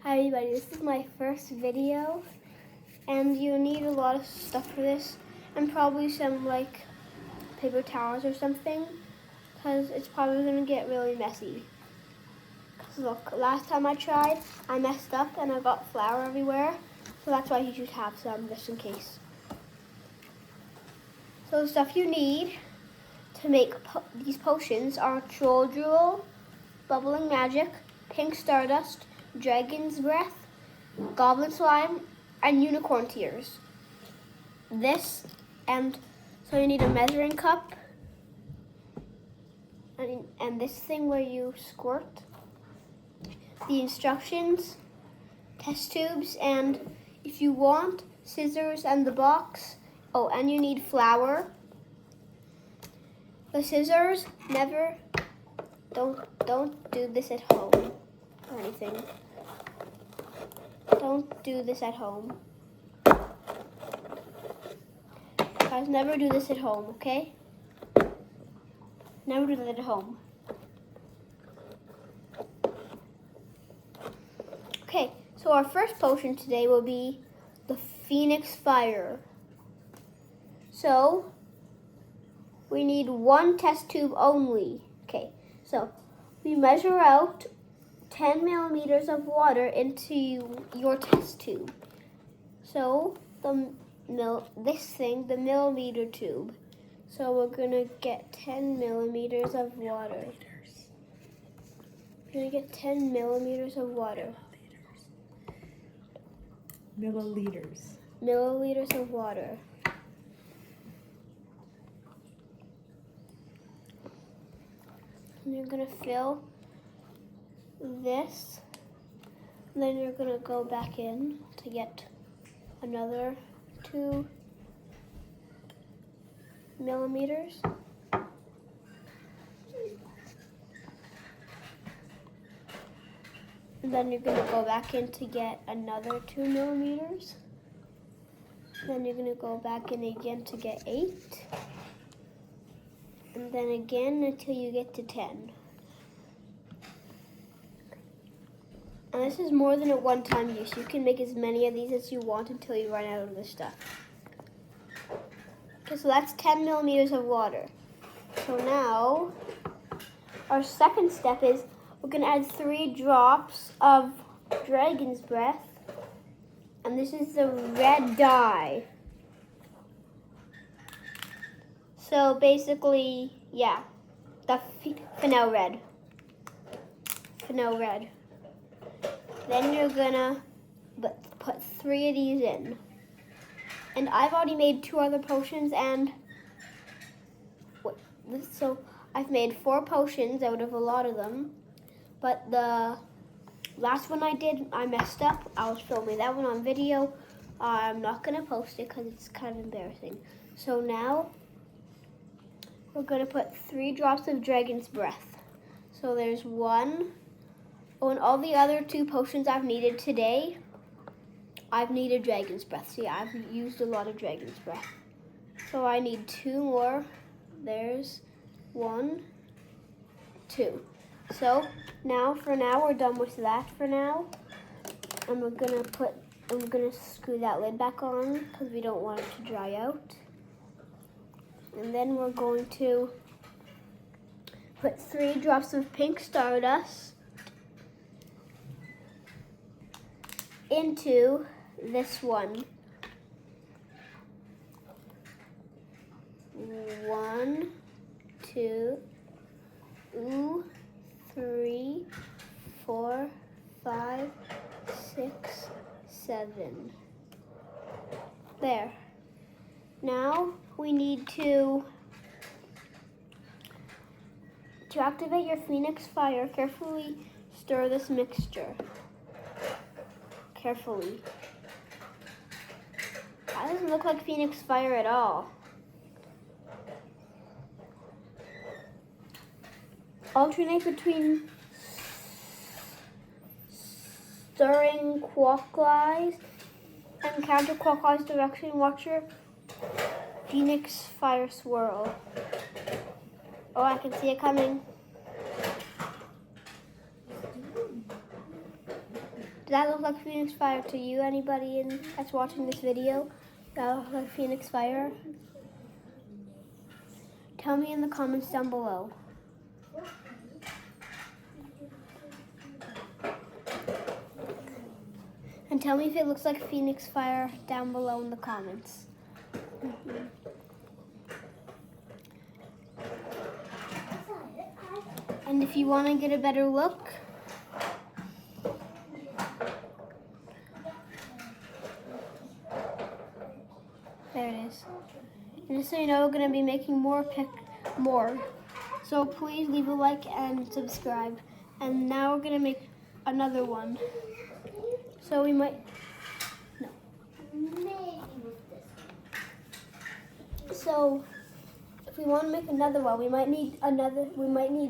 Hi everybody, this is my first video and you need a lot of stuff for this and probably some like paper towels or something because it's probably going to get really messy. Because look, last time I tried I messed up and I got flour everywhere, so that's why you should have some just in case. So the stuff you need to make these potions are Troll Drool, Bubbling Magic, Pink Stardust, Dragon's Breath, Goblin Slime, and Unicorn Tears. So you need a measuring cup, and this thing where you squirt, the instructions, test tubes, and if you want, scissors and the box. Oh, and you need flour. The scissors, don't do this at home or anything. Don't do this at home. Guys, never do this at home, okay? Never do that at home. Okay, so our first potion today will be the Phoenix Fire. So, we need one test tube only. Okay, so we measure out 10 millimeters of water into your test tube. So the millimeter tube. So we're gonna get 10 millimeters of water. We're gonna get 10 millimeters of water. Milliliters. Milliliters of water. And you're gonna fill this, and then you're gonna go back in to get another 2 millimeters. And then you're gonna go back in to get another 2 millimeters. Then you're gonna go back in again to get 8. And then again until you get to 10. And this is more than a one-time use. You can make as many of these as you want until you run out of the stuff. Okay, so that's 10 millimeters of water. So now, our second step is we're gonna add 3 drops of Dragon's Breath. And this is the red dye. So basically, yeah, the Fennel Red. Fennel Red. Then you're gonna put 3 of these in. And I've already made 2 other potions, and so I've made 4 potions out of a lot of them. But the last one I did, I messed up. I'll show me that one on video. I'm not gonna post it because it's kind of embarrassing. So now we're gonna put 3 drops of Dragon's Breath. So there's 1. Oh, and all the other 2 potions I've needed today, I've needed Dragon's Breath. See, I've used a lot of Dragon's Breath. So I need 2 more. There's 1, 2. So now, we're done with that for now. And I'm gonna screw that lid back on because we don't want it to dry out. And then we're going to put 3 drops of Pink Stardust into this one. 1, 2, 3, 4, 5, 6, 7. There. Now we need to activate your Phoenix Fire, carefully stir this mixture. Carefully. That doesn't look like Phoenix Fire at all. Alternate between stirring clockwise and counterclockwise direction. Watch your Phoenix Fire swirl. Oh, I can see it coming. that look like Phoenix Fire to you? Anybody that's watching this video? That look like Phoenix Fire? Tell me in the comments down below. And tell me if it looks like Phoenix Fire down below in the comments. And if you want to get a better look, there it is. And just so you know, we're going to be making more. So please leave a like and subscribe. And now we're going to make another one. So we might, no. So if we want to make another one, we might need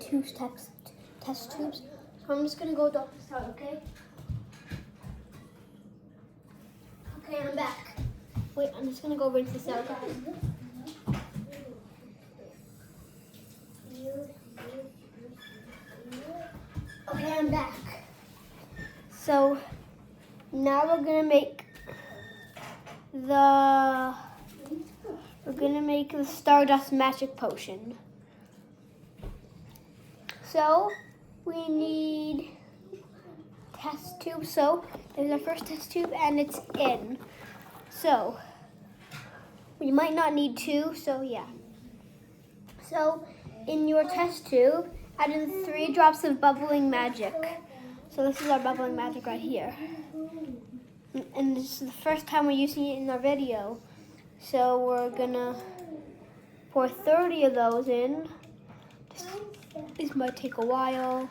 two test tubes. So I'm just going to go dump this out, okay? Okay, I'm back. Wait, I'm just going to go rinse this out, guys. Okay, I'm back. So now we're gonna make the Stardust Magic Potion. So we need test tube. So there's our first test tube and it's in. So we might not need two, so yeah. So in your test tube, add in 3 drops of bubbling magic. So this is our bubbling magic right here. And this is the first time we're using it in our video. So we're gonna pour 30 of those in. This might take a while.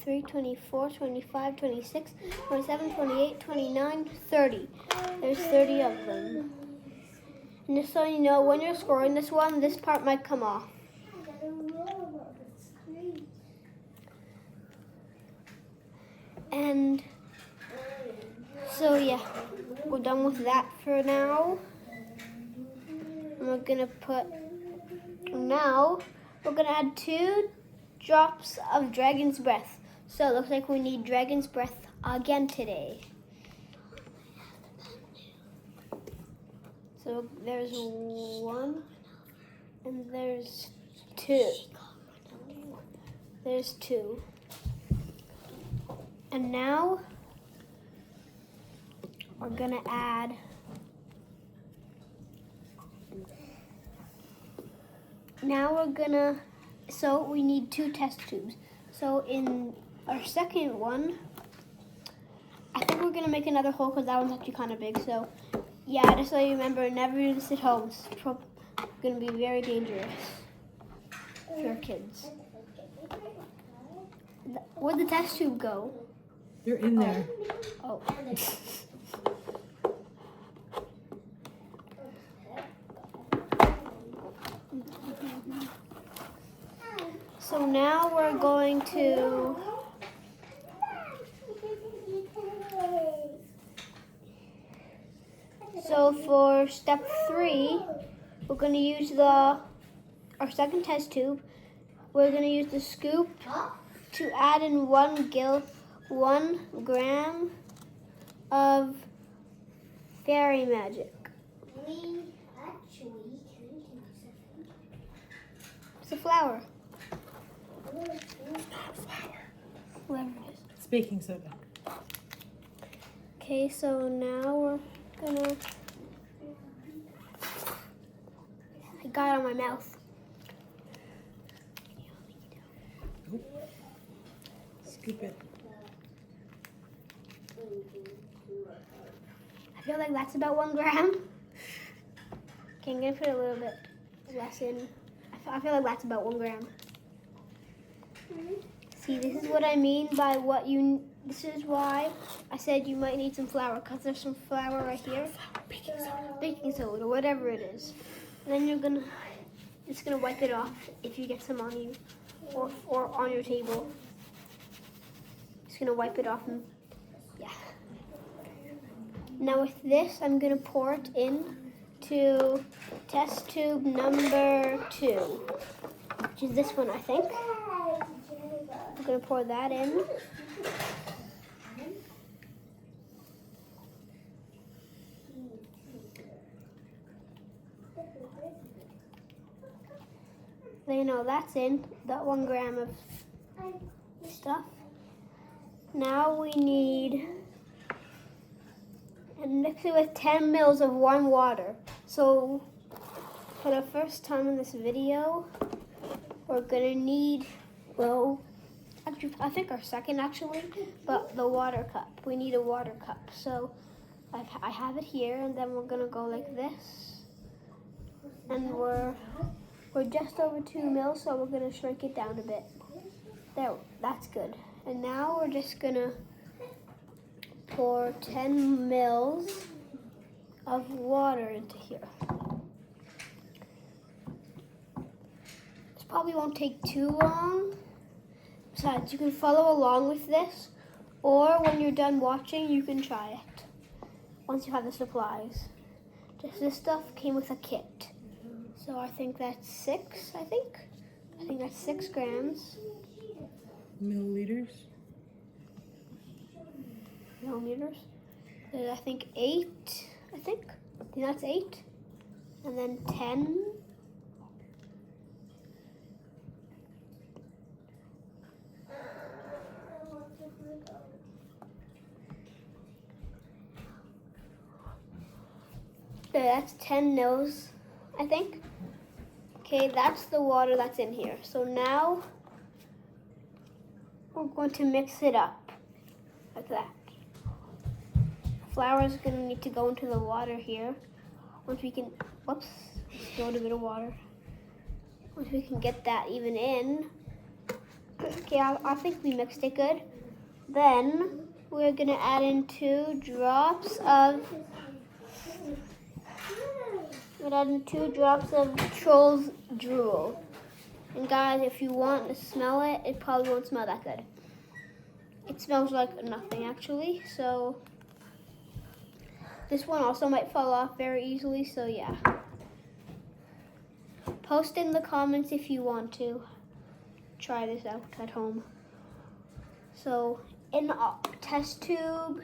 23, 24, 25, 26, 27, 28, 29, 30. There's 30 of them. And just so you know, when you're scoring this one, this part might come off. And so yeah, we're done with that for now. And we're gonna add 2 drops of Dragon's Breath. So it looks like we need Dragon's Breath again today. So there's 1 and there's 2. There's 2. And now we're gonna add so we need 2 test tubes. So in our second one, I think we're gonna make another hole because that one's actually kind of big. So yeah, just so you remember, never do this at home. It's gonna be very dangerous for your kids. Where'd the test tube go? You're in there. Oh. So now we're going to for step 3, we're going to use our second test tube. We're going to use the scoop to add in 1 gram of fairy magic. It's a flower. It's not flour. Whatever it is. It's baking soda. Okay, so now we're gonna. I got it on my mouth. Scoop it. I feel like that's about 1 gram. Okay, I'm gonna put a little bit less in. I feel like that's about 1 gram. See, this is what I mean by this is why I said you might need some flour, because there's some flour right here. Baking soda, whatever it is. And then you're just gonna wipe it off if you get some on you or on your table. Just gonna wipe it off and yeah. Now with this, I'm gonna pour it in to test tube number 2, which is this one, I think. I'm gonna pour that in. So you know that's in, that 1 gram of stuff. Now we need, and mix it with 10 mils of warm water. So for the first time in this video, we're gonna need, well, actually, I think our second actually, but the water cup. We need a water cup. So I have it here, and then we're gonna go like this. And we're just over 2 mils, so we're gonna shrink it down a bit. There, that's good. And now we're just gonna pour 10 mils of water into here. This probably won't take too long. Besides, you can follow along with this, or when you're done watching, you can try it. Once you have the supplies. Just this stuff came with a kit. So I think that's 6, I think that's 6 grams. Milliliters. Millimeters. There's, I think 8, I think that's 8. And then 10. There, that's 10 mils, I think. Okay, that's the water that's in here. So now we're going to mix it up like that. Flour is going to need to go into the water here. Once we can, whoops, spilled a bit of water. Once we can get that even in. Okay, I think we mixed it good. Then we're going to add in 2 drops of Troll's drool. And guys, if you want to smell it, it probably won't smell that good. It smells like nothing actually, so this one also might fall off very easily, so yeah. Post in the comments if you want to try this out at home. So in test tube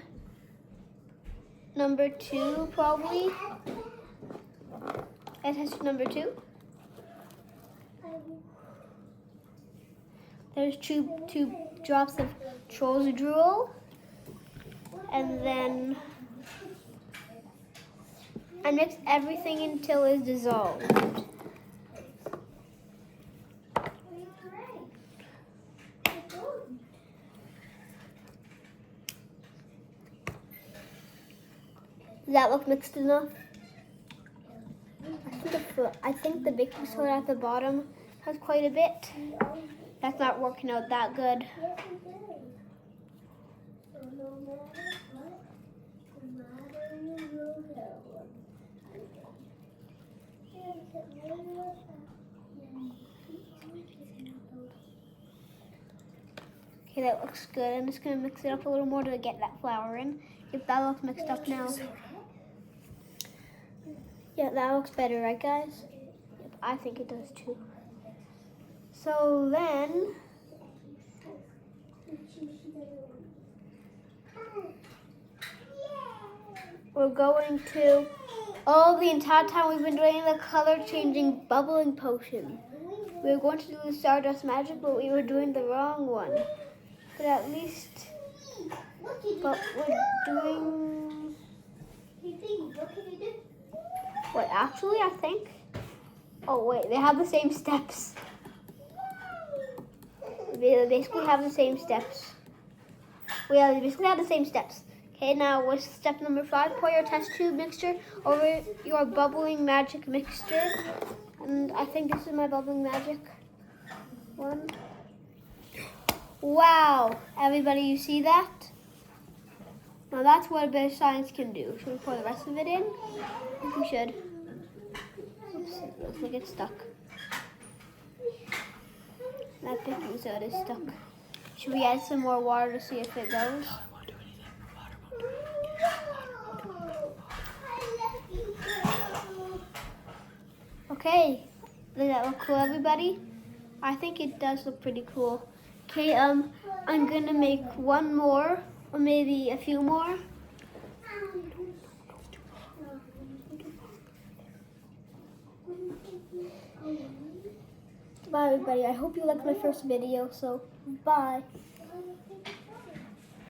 number 2 probably. And test tube number 2. There's 2 drops of Troll's drool, and then I mix everything until it's dissolved. Does that look mixed enough? I think the baking soda at the bottom has quite a bit. That's not working out that good. Okay, that looks good. I'm just gonna mix it up a little more to get that flour in. If that looks mixed up now. Yeah, that looks better, right guys? Yep, I think it does too. So then, we're going to, the entire time we've been doing the color changing bubbling potion. We were going to do the Stardust Magic, but we were doing the wrong one. But at least, we're doing, what actually I think, oh wait, they have the same steps. They basically have the same steps. They basically have the same steps. Okay, now with step number 5, pour your test tube mixture over your bubbling magic mixture. And I think this is my bubbling magic one. Wow, everybody, you see that? Now that's what a bit of science can do. Should we pour the rest of it in? I think we should. Oops, it looks like it's stuck. That baking soda is stuck. Should we add some more water to see if it goes? Okay, does that look cool, everybody? I think it does look pretty cool. Okay, I'm gonna make one more, or maybe a few more. Bye, everybody. I hope you liked my first video, so bye.